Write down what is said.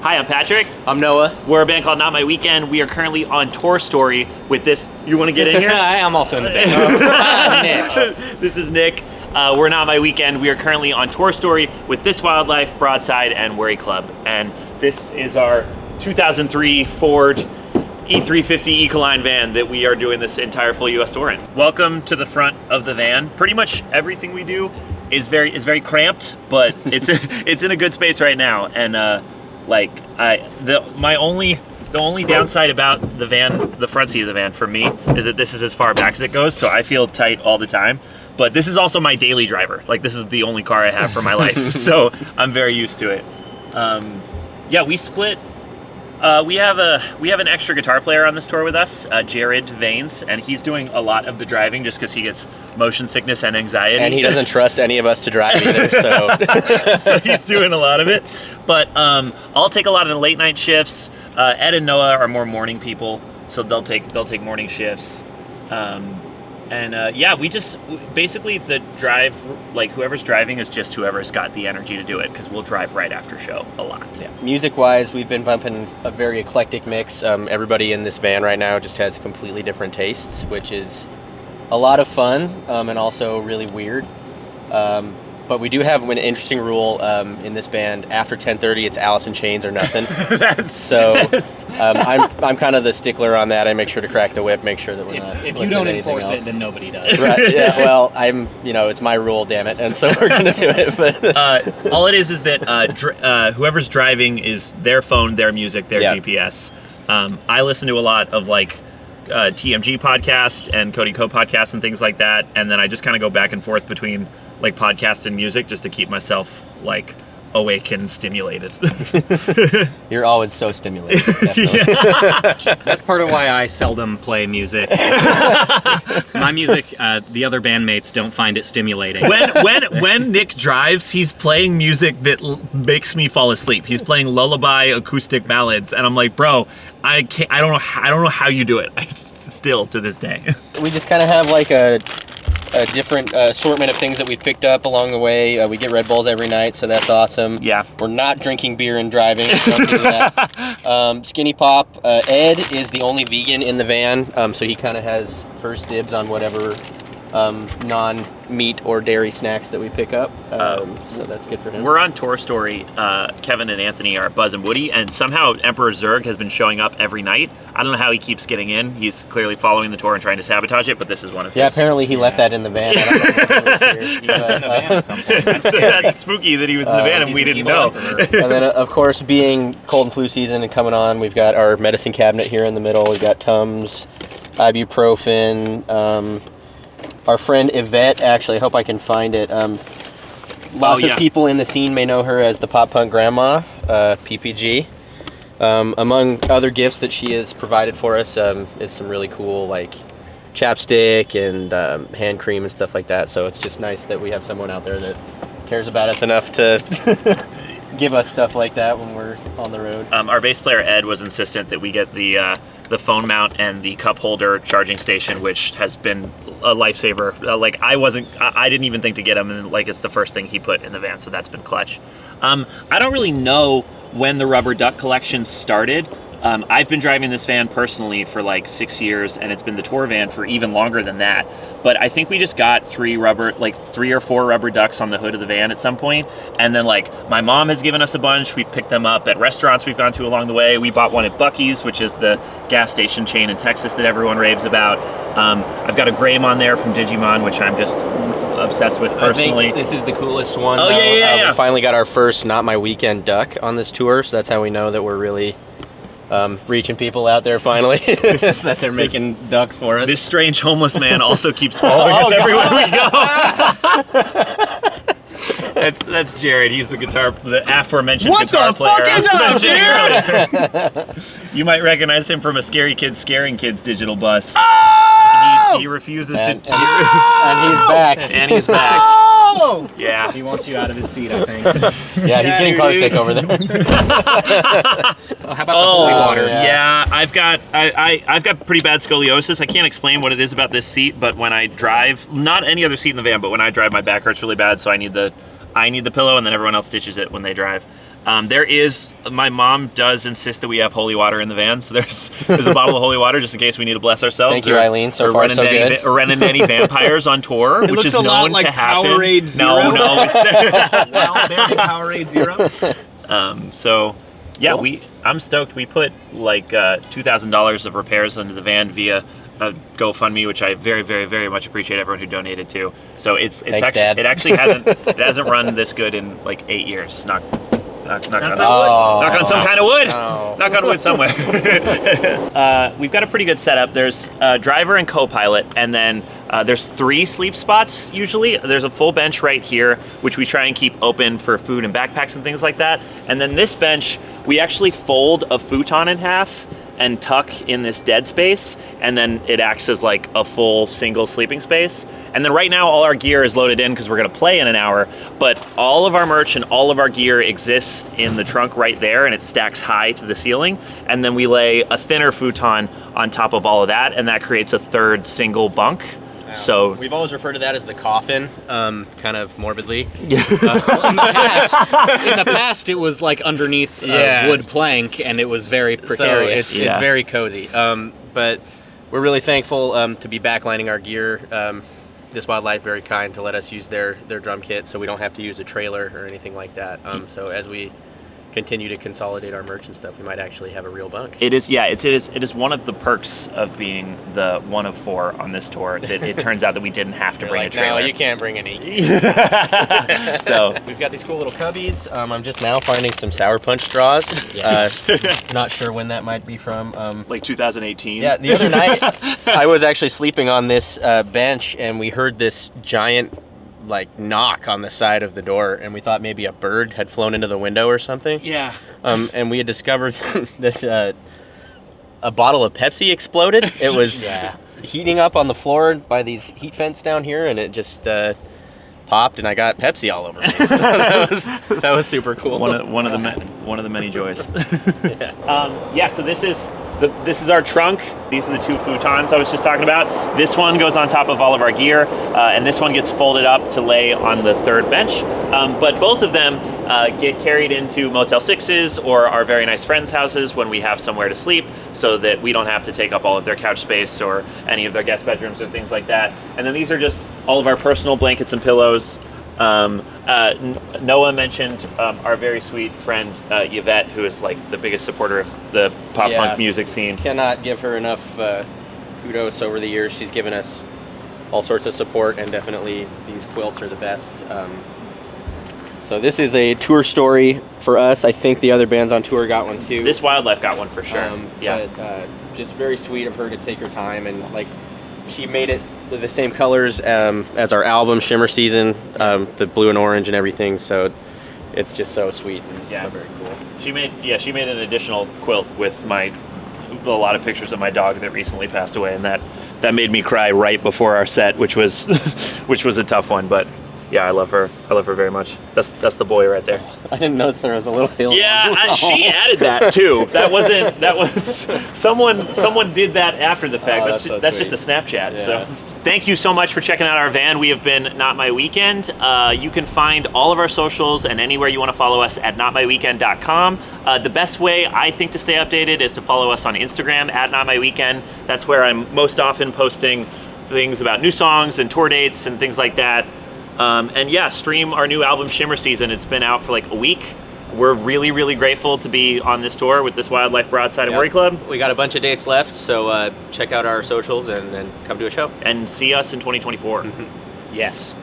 Hi, I'm Patrick. I'm Noah. We're a band called Not My Weekend. We are currently on tour story with this. You want to get in here? I'm also in the band. Nick. This is Nick. We're Not My Weekend. We are currently on tour story with This Wil Life, Broadside, and Worry Club. And this is our 2003 Ford E350 Ecoline van that we are doing this entire full US tour in. Welcome to the front of the van. Pretty much everything we do is very cramped, but it's in a good space right now. And the only downside about the van, the front seat of the van for me, is that this is as far back as it goes, so I feel tight all the time. But this is also my daily driver. Like, this is the only car I have for my life, so I'm very used to it. Yeah, we split. We have an extra guitar player on this tour with us, Jared Vanes, and he's doing a lot of the driving just because he gets motion sickness and anxiety. And he doesn't trust any of us to drive either, so. So he's doing a lot of it. But I'll take a lot of the late night shifts. Ed and Noah are more morning people, so they'll take morning shifts. Yeah, we just basically the drive, like whoever's driving is just whoever's got the energy to do it, because we'll drive right after show a lot. Yeah. Music-wise, we've been bumping a very eclectic mix. Everybody in this van right now just has completely different tastes, which is a lot of fun and also really weird. But we do have an interesting rule in this band. After 10:30, it's Alice in Chains or nothing. I'm kind of the stickler on that. I make sure to crack the whip, make sure that we're not. If you don't enforce it, then nobody does. Right? Yeah. Well, it's my rule, damn it, and so we're gonna do it. But all it is that whoever's driving is their phone, their music, their GPS. I listen to a lot of TMG podcasts and Cody Co podcasts and things like that, and then I just kind of go back and forth between podcast and music just to keep myself awake and stimulated. You're always so stimulated. Definitely. Yeah. That's part of why I seldom play music. My music, the other bandmates don't find it stimulating. When Nick drives, he's playing music that makes me fall asleep. He's playing lullaby acoustic ballads, and I'm like, bro, I can't. I don't know how you do it. Still to this day. We just kind of have a different assortment of things that we've picked up along the way. We get Red Bulls every night, so that's awesome. Yeah. We're not drinking beer and driving. So don't do that. Skinny Pop. Ed is the only vegan in the van, so he kind of has first dibs on whatever non-meat or dairy snacks that we pick up. So that's good for him. We're on tour story. Kevin and Anthony are Buzz and Woody, and somehow Emperor Zurg has been showing up every night. I don't know how he keeps getting in. He's clearly following the tour and trying to sabotage it, but this is one of his. Yeah, apparently he left that in the van. I don't know if he was here. He was in the van at some point. That's spooky that he was in the van and we didn't know. And then, of course, being cold and flu season and coming on, we've got our medicine cabinet here in the middle. We've got Tums, ibuprofen. Our friend Yvette, actually, I hope I can find it. Lots of people in the scene may know her as the Pop Punk Grandma, PPG. Among other gifts that she has provided for us is some really cool, chapstick and hand cream and stuff like that. So it's just nice that we have someone out there that cares about us enough to give us stuff like that when we're on the road. Our bass player Ed was insistent that we get the phone mount and the cup holder charging station, which has been a lifesaver. I didn't even think to get him, and it's the first thing he put in the van, so that's been clutch. I don't really know when the rubber duck collection started. I've been driving this van personally for 6 years, and it's been the tour van for even longer than that. But I think we just got 3 or 4 rubber ducks on the hood of the van at some point. And then my mom has given us a bunch. We've picked them up at restaurants we've gone to along the way. We bought one at Buc-ee's, which is the gas station chain in Texas that everyone raves about. I've got a Greymon there from Digimon, which I'm just obsessed with personally. I think this is the coolest one. Oh, yeah. We finally got our first Not My Weekend duck on this tour, so that's how we know that we're really reaching people out there finally. That they're making ducks for us. This strange homeless man also keeps following us everywhere we go. That's Jared. He's the aforementioned guitar player. What the fuck is up, Jared? You might recognize him from a Scary Kids Scaring Kids digital bus. Oh! He refuses to. And he's back. And he's back. Oh! Yeah. He wants you out of his seat, I think. Yeah, he's getting car sick over there. How about the holy water? Yeah, I've got pretty bad scoliosis. I can't explain what it is about this seat, but when I drive, not any other seat in the van, but when I drive, my back hurts really bad, so I need the pillow, and then everyone else ditches it when they drive. My mom does insist that we have holy water in the van, so there's a bottle of holy water just in case we need to bless ourselves. Thank you, Eileen. So far, so good. Or run into any vampires on tour, which is known to happen. Powerade Zero. No, it's Wild Berry Powerade Zero. So, yeah, Cool. I'm stoked. We put like $2,000 of repairs into the van via a GoFundMe, which I very, very, very much appreciate everyone who donated to. So Thanks, Dad. it actually hasn't run this good in like 8 years. Knock on some kind of wood. No. Knock on wood somewhere. We've got a pretty good setup. There's driver and co-pilot, and then there's 3 sleep spots usually. There's a full bench right here, which we try and keep open for food and backpacks and things like that. And then this bench, we actually fold a futon in half and tuck in this dead space, and then it acts as like a full single sleeping space. And then right now all our gear is loaded in because we're gonna play in an hour, but all of our merch and all of our gear exists in the trunk right there, and it stacks high to the ceiling. And then we lay a thinner futon on top of all of that, and that creates a third single bunk. So we've always referred to that as the coffin, kind of morbidly. In the past, it was like underneath a wood plank, and it was very precarious. So it's very cozy. But we're really thankful to be backlining our gear. This Wil Life very kind to let us use their drum kit, so we don't have to use a trailer or anything like that. So as we continue to consolidate our merch and stuff, we might actually have a real bunk. it is one of the perks of being the one of 4 on this tour that it turns out that we didn't have to bring a trailer. No, you can't bring any. So We've got these cool little cubbies. I'm just now finding some Sour Punch straws. Not sure when that might be from. like 2018. Yeah, the other night I was actually sleeping on this bench, and we heard this giant knock on the side of the door, and we thought maybe a bird had flown into the window or something. Yeah. And we had discovered that a bottle of Pepsi exploded. It was heating up on the floor by these heat vents down here, and it just popped, and I got Pepsi all over me. So that was super cool. One of the many joys. So this is our trunk. These are the 2 futons I was just talking about. This one goes on top of all of our gear, and this one gets folded up to lay on the 3rd bench. But both of them get carried into Motel 6s or our very nice friends' houses when we have somewhere to sleep, so that we don't have to take up all of their couch space or any of their guest bedrooms or things like that. And then these are just all of our personal blankets and pillows. Noah mentioned our very sweet friend Yvette, who is like the biggest supporter of the pop punk music scene. Cannot give her enough kudos over the years. She's given us all sorts of support, and definitely these quilts are the best. So this is a tour story for us. I think the other bands on tour got one too. This Wil Life got one for sure. But just very sweet of her to take her time, and she made it the same colors as our album, Shimmer.SEASON, the blue and orange and everything. So it's just so sweet and so very cool. She made an additional quilt with a lot of pictures of my dog that recently passed away, and that made me cry right before our set, which was a tough one, but. Yeah, I love her. I love her very much. That's the boy right there. I didn't notice there was a little hill. Yeah, she added that too. That was someone did that after the fact. That's just a Snapchat. Yeah. So, thank you so much for checking out our van. We have been Not My Weekend. You can find all of our socials and anywhere you want to follow us at notmyweekend.com. The best way I think to stay updated is to follow us on Instagram at Not My Weekend. That's where I'm most often posting things about new songs and tour dates and things like that. Stream our new album, Shimmer.SEASON. It's been out for like a week. We're really, really grateful to be on this tour with This Wil Life, Broadside, and Worry Club. We got a bunch of dates left, so check out our socials and come to a show. And see us in 2024. Yes.